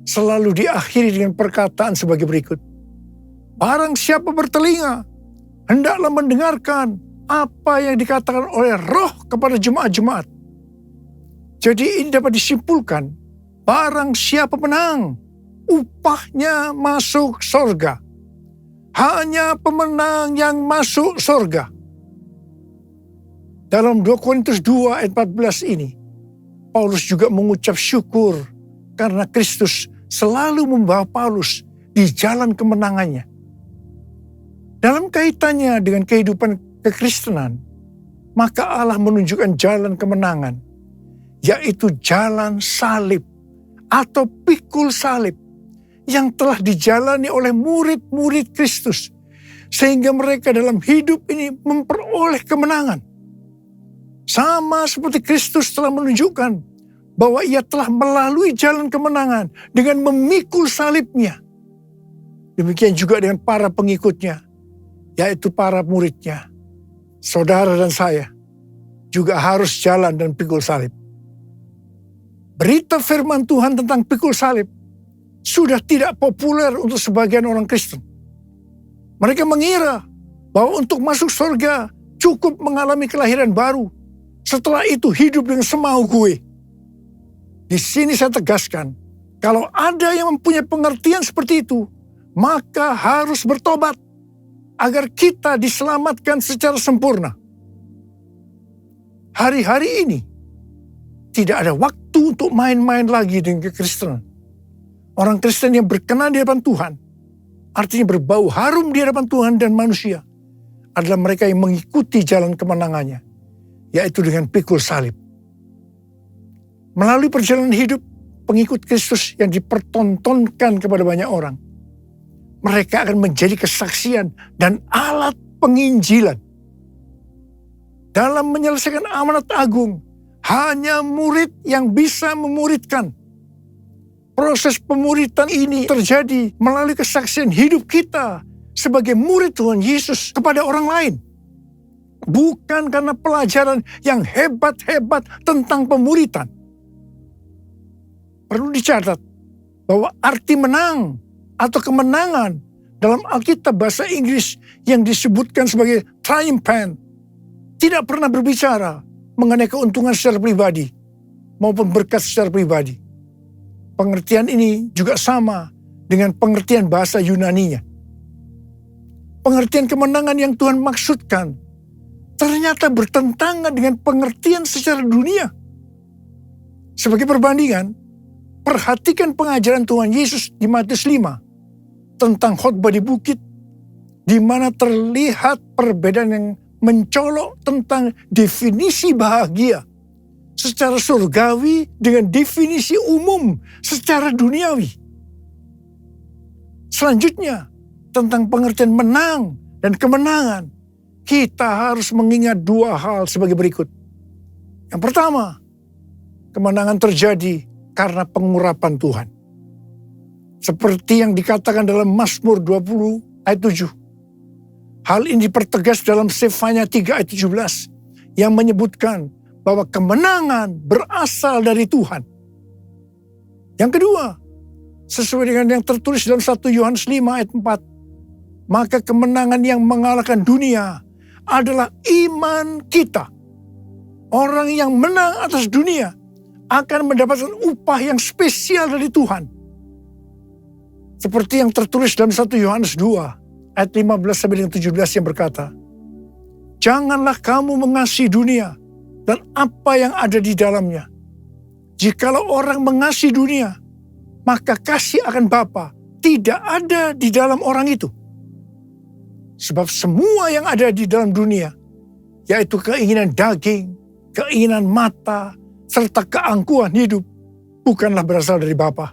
selalu diakhiri dengan perkataan sebagai berikut. Barang siapa bertelinga, hendaklah mendengarkan apa yang dikatakan oleh Roh kepada jemaat-jemaat. Jadi ini dapat disimpulkan, barang siapa menang, upahnya masuk sorga. Hanya pemenang yang masuk sorga. Dalam 2 Korintus 2 ayat 14 ini, Paulus juga mengucap syukur karena Kristus selalu membawa Paulus di jalan kemenangannya. Dalam kaitannya dengan kehidupan kekristenan, maka Allah menunjukkan jalan kemenangan, yaitu jalan salib atau pikul salib yang telah dijalani oleh murid-murid Kristus, sehingga mereka dalam hidup ini memperoleh kemenangan. Sama seperti Kristus telah menunjukkan bahwa ia telah melalui jalan kemenangan dengan memikul salibnya. Demikian juga dengan para pengikutnya, yaitu para muridnya. Saudara dan saya juga harus jalan dan pikul salib. Berita firman Tuhan tentang pikul salib sudah tidak populer untuk sebagian orang Kristen. Mereka mengira bahwa untuk masuk surga cukup mengalami kelahiran baru. Setelah itu hidup dengan semau gue. Di sini saya tegaskan, kalau ada yang mempunyai pengertian seperti itu, maka harus bertobat agar kita diselamatkan secara sempurna. Hari-hari ini tidak ada waktu untuk main-main lagi dengan kekristenan. Orang Kristen yang berkenan di hadapan Tuhan, artinya berbau harum di hadapan Tuhan dan manusia, adalah mereka yang mengikuti jalan kemenangannya, yaitu dengan pikul salib. Melalui perjalanan hidup pengikut Kristus yang dipertontonkan kepada banyak orang, mereka akan menjadi kesaksian dan alat penginjilan. Dalam menyelesaikan amanat agung, hanya murid yang bisa memuridkan. Proses pemuridan ini terjadi melalui kesaksian hidup kita sebagai murid Tuhan Yesus kepada orang lain. Bukan karena pelajaran yang hebat-hebat tentang pemuridan. Perlu dicatat bahwa arti menang atau kemenangan dalam Alkitab bahasa Inggris yang disebutkan sebagai triumphant tidak pernah berbicara mengenai keuntungan secara pribadi maupun berkat secara pribadi. Pengertian ini juga sama dengan pengertian bahasa Yunaninya. Pengertian kemenangan yang Tuhan maksudkan ternyata bertentangan dengan pengertian secara dunia. Sebagai perbandingan, perhatikan pengajaran Tuhan Yesus di Matius 5 tentang khotbah di bukit, di mana terlihat perbedaan yang mencolok tentang definisi bahagia secara surgawi dengan definisi umum secara duniawi. Selanjutnya, tentang pengertian menang dan kemenangan, kita harus mengingat dua hal sebagai berikut. Yang pertama, kemenangan terjadi karena pengurapan Tuhan. Seperti yang dikatakan dalam Mazmur 20 ayat 7. Hal ini dipertegas dalam Sefanya 3 ayat 17 yang menyebutkan bahwa kemenangan berasal dari Tuhan. Yang kedua, sesuai dengan yang tertulis dalam 1 Yohanes 5 ayat 4, maka kemenangan yang mengalahkan dunia adalah iman kita. Orang yang menang atas dunia akan mendapatkan upah yang spesial dari Tuhan. Seperti yang tertulis dalam 1 Yohanes 2 ayat 15 sampai 17 yang berkata, janganlah kamu mengasihi dunia dan apa yang ada di dalamnya. Jikalau orang mengasihi dunia, maka kasih akan Bapa tidak ada di dalam orang itu. Sebab semua yang ada di dalam dunia, yaitu keinginan daging, keinginan mata, serta keangkuhan hidup, bukanlah berasal dari Bapa,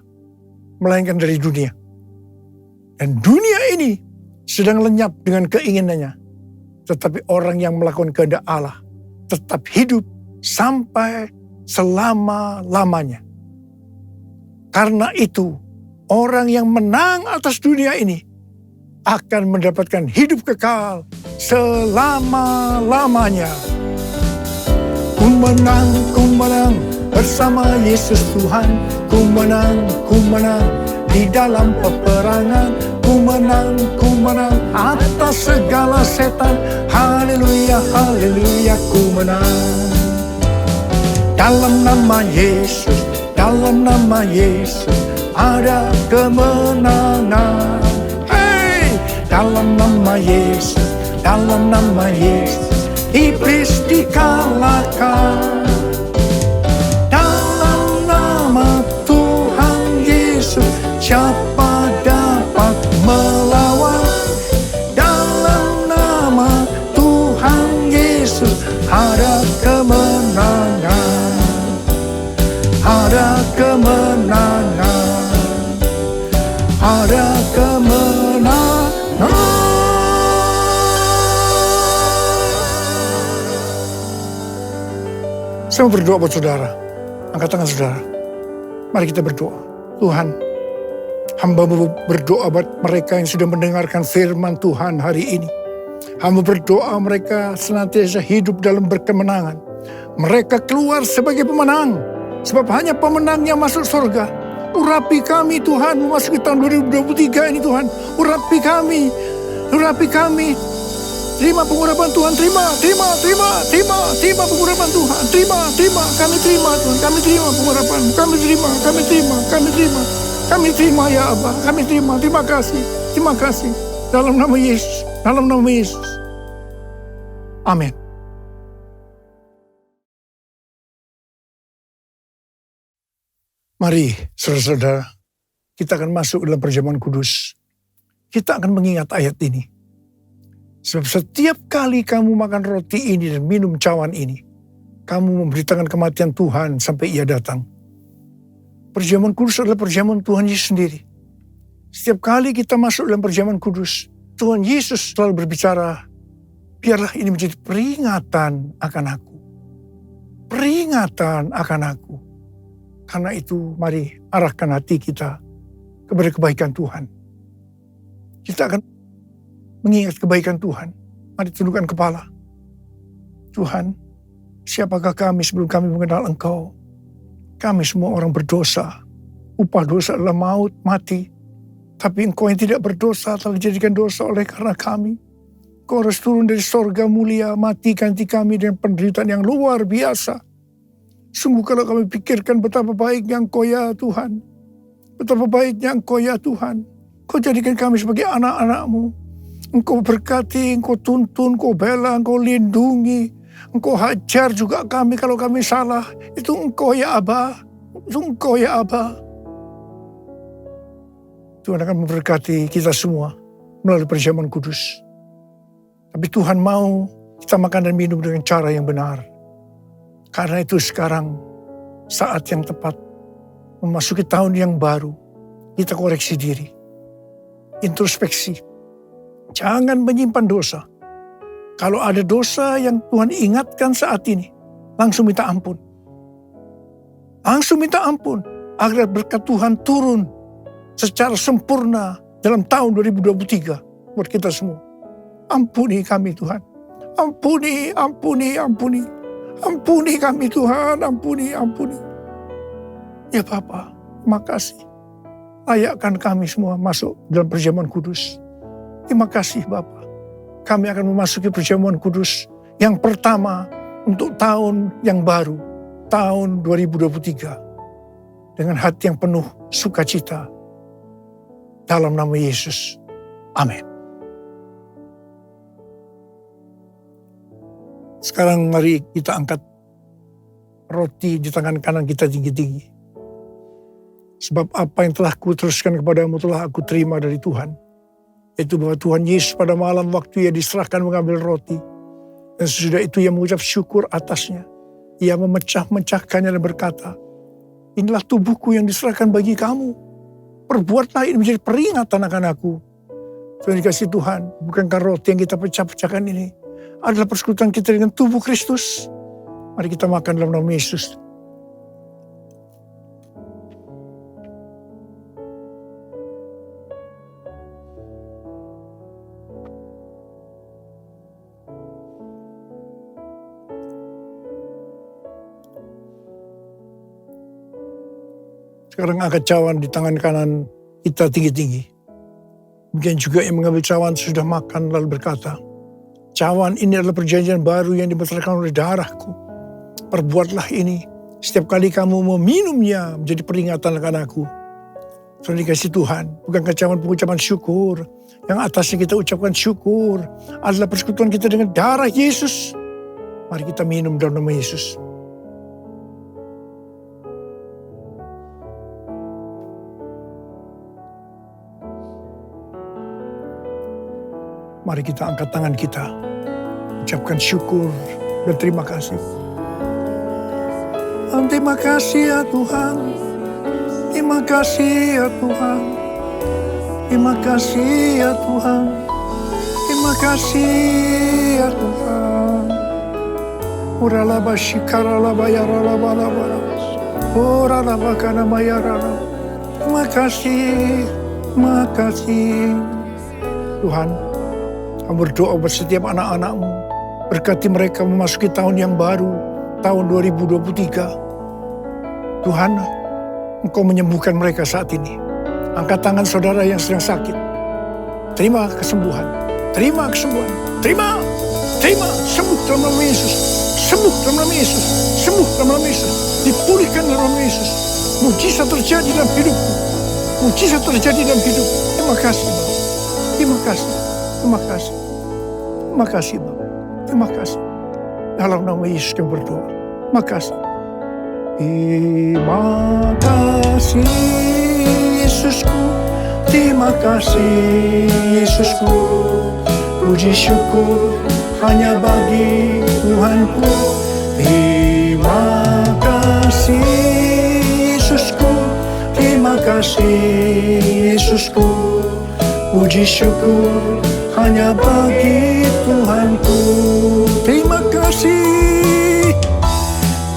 melainkan dari dunia. Dan dunia ini sedang lenyap dengan keinginannya. Tetapi orang yang melakukan kehendak Allah tetap hidup sampai selama-lamanya. Karena itu, orang yang menang atas dunia ini akan mendapatkan hidup kekal selama-lamanya. Ku menang bersama Yesus Tuhan. Ku menang di dalam peperangan. Ku menang atas segala setan. Haleluya, haleluya, ku menang. Dalam nama Yesus ada kemenangan. Hey! Dalam nama Yesus, iblis dikalahkan. Dalam nama Tuhan Yesus, siapa dapat melawan? Dalam nama Tuhan Yesus, ada kemenangan. Ada kemenangan. Ada kemenangan. Saya mau berdoa buat saudara. Angkat tangan saudara. Mari kita berdoa. Tuhan, hamba-Mu berdoa buat mereka yang sudah mendengarkan firman Tuhan hari ini. Hamba berdoa mereka senantiasa hidup dalam berkemenangan. Mereka keluar sebagai pemenang. Sebab hanya pemenang yang masuk surga. Urapi kami Tuhan, memasuki tahun 2023 ini Tuhan. Urapi kami. Terima pengurapan Tuhan, terima pengurapan Tuhan, terima, kami terima Tuhan, kami terima pengurapan, kami terima ya Abah, terima kasih, dalam nama Yesus, amin. Mari saudara-saudara, kita akan masuk dalam perjamuan kudus. Kita akan mengingat ayat ini. Sebab setiap kali kamu makan roti ini dan minum cawan ini, kamu memberitakan kematian Tuhan sampai Ia datang. Perjamuan kudus adalah perjamuan Tuhan Yesus sendiri. Setiap kali kita masuk dalam perjamuan kudus, Tuhan Yesus selalu berbicara, biarlah ini menjadi peringatan akan aku. Peringatan akan aku. Karena itu mari arahkan hati kita kepada kebaikan Tuhan. Kita akan mengingat kebaikan Tuhan. Mari tundukkan kepala. Tuhan, siapakah kami sebelum kami mengenal Engkau? Kami semua orang berdosa. Upah dosa adalah maut, mati. Tapi Engkau yang tidak berdosa telah dijadikan dosa oleh karena kami. Engkau harus turun dari sorga mulia, mati ganti kami dengan penderitaan yang luar biasa. Sungguh kalau kami pikirkan betapa baiknya Engkau ya Tuhan. Betapa baiknya Engkau ya Tuhan. Engkau jadikan kami sebagai anak-anak-Mu. Engkau berkati, Engkau tuntun, Engkau bela, Engkau lindungi. Engkau hajar juga kami kalau kami salah. Itu Engkau ya Abah. Itu Engkau ya Abah. Tuhan akan memberkati kita semua melalui perjamuan kudus. Tapi Tuhan mau kita makan dan minum dengan cara yang benar. Karena itu sekarang saat yang tepat memasuki tahun yang baru. Kita koreksi diri. Introspeksi. Jangan menyimpan dosa. Kalau ada dosa yang Tuhan ingatkan saat ini, langsung minta ampun. Langsung minta ampun. Agar berkat Tuhan turun secara sempurna dalam tahun 2023 buat kita semua. Ampuni kami Tuhan. Ampuni. Ampuni kami Tuhan. Ampuni. Ya Bapa, makasih. Layakkan kami semua masuk dalam perjamuan kudus. Terima kasih Bapa. Kami akan memasuki perjamuan kudus yang pertama untuk tahun yang baru, tahun 2023. Dengan hati yang penuh sukacita. Dalam nama Yesus. Amin. Sekarang mari kita angkat roti di tangan kanan kita tinggi-tinggi. Sebab apa yang telah kuteruskan kepadamu telah aku terima dari Tuhan. Yaitu bahwa Tuhan Yesus pada malam waktu ia diserahkan mengambil roti. Dan sesudah itu ia mengucap syukur atasnya. Ia memecah-mecahkannya dan berkata, inilah tubuhku yang diserahkan bagi kamu. Perbuatlah ini menjadi peringatan akan aku. Tuhan dikasih Tuhan, bukankah roti yang kita pecah-pecahkan ini adalah persekutuan kita dengan tubuh Kristus? Mari kita makan dalam nama Yesus. Sekarang angkat cawan di tangan kanan kita tinggi-tinggi. Demikian juga yang mengambil cawan sudah makan lalu berkata, cawan ini adalah perjanjian baru yang dibenarkan oleh darahku. Perbuatlah ini setiap kali kamu meminumnya menjadi peringatan akan aku. Tuhan dikasih Tuhan, bukankah cawan pengucapan syukur, yang atasnya kita ucapkan syukur, adalah persekutuan kita dengan darah Yesus. Mari kita minum dalam nama Yesus. Mari kita angkat tangan kita, ucapkan syukur dan terima kasih. Terima kasih ya Tuhan, terima kasih ya Tuhan, terima kasih ya Tuhan, terima kasih ya Tuhan. Uralaba shikaralaba yaralaba laba, uralaba kanama yaralaba. Terima kasih, terima kasih Tuhan. Kami berdoa buat setiap anak-anak-Mu. Berkati mereka memasuki tahun yang baru, tahun 2023. Tuhan, Engkau menyembuhkan mereka saat ini. Angkat tangan saudara yang sedang sakit. Terima kesembuhan. Terima kesembuhan. Terima. Sembuh dalam nama Yesus. Sembuh dalam nama Yesus. Sembuh dalam nama Yesus. Dipulihkan dalam nama Yesus. Mujizat terjadi dalam hidupku. Mujizat terjadi dalam hidupku. Terima kasih, Bapa. Terima kasih. Terima kasih. Terima kasih, Bapak. Terima kasih. Dalam nama Yesus kami berdoa. Terima kasih. Terima kasih, Yesusku. Terima kasih, Yesusku. Puji syukur hanya bagi Tuhanku. Terima kasih, Yesusku. Terima kasih, Yesusku. Puji syukur hanya bagi Tuhanku. Terima kasih.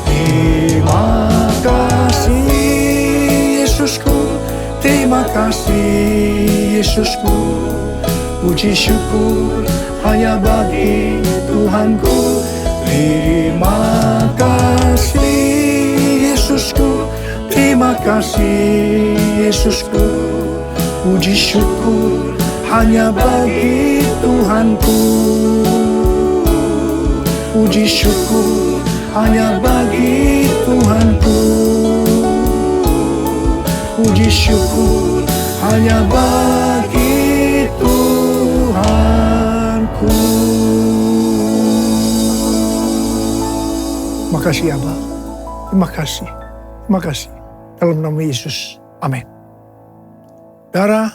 Terima kasih Yesusku. Terima kasih Yesusku. Puji syukur hanya bagi Tuhanku. Terima kasih Yesusku. Terima kasih Yesusku. Puji syukur hanya bagi Tuhanku. Puji syukur hanya bagi Tuhanku. Puji syukur hanya bagi Tuhanku. Makasih Abba. Terima kasih. Terima kasih. Dalam nama Yesus. Amin. Saudara,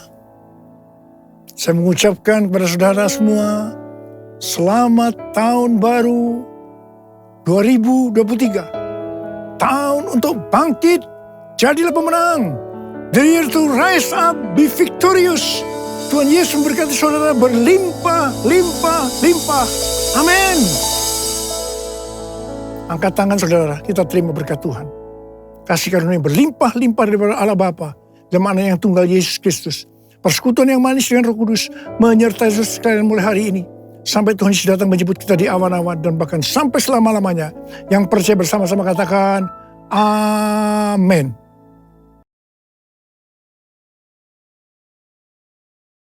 saya mengucapkan kepada saudara semua, selamat tahun baru 2023. Tahun untuk bangkit, jadilah pemenang. The year to rise up, be victorious. Tuhan Yesus memberkati saudara berlimpah, limpah, limpah. Amin. Angkat tangan saudara, kita terima berkat Tuhan. Kasih karunia berlimpah, limpah daripada Allah Bapa dan Anak yang tunggal Yesus Kristus. Persekutuan yang manis dengan Roh Kudus menyertai sekalian mulai hari ini. Sampai Tuhan Yesus datang menjemput kita di awan-awan dan bahkan sampai selama-lamanya. Yang percaya bersama-sama katakan, Amin.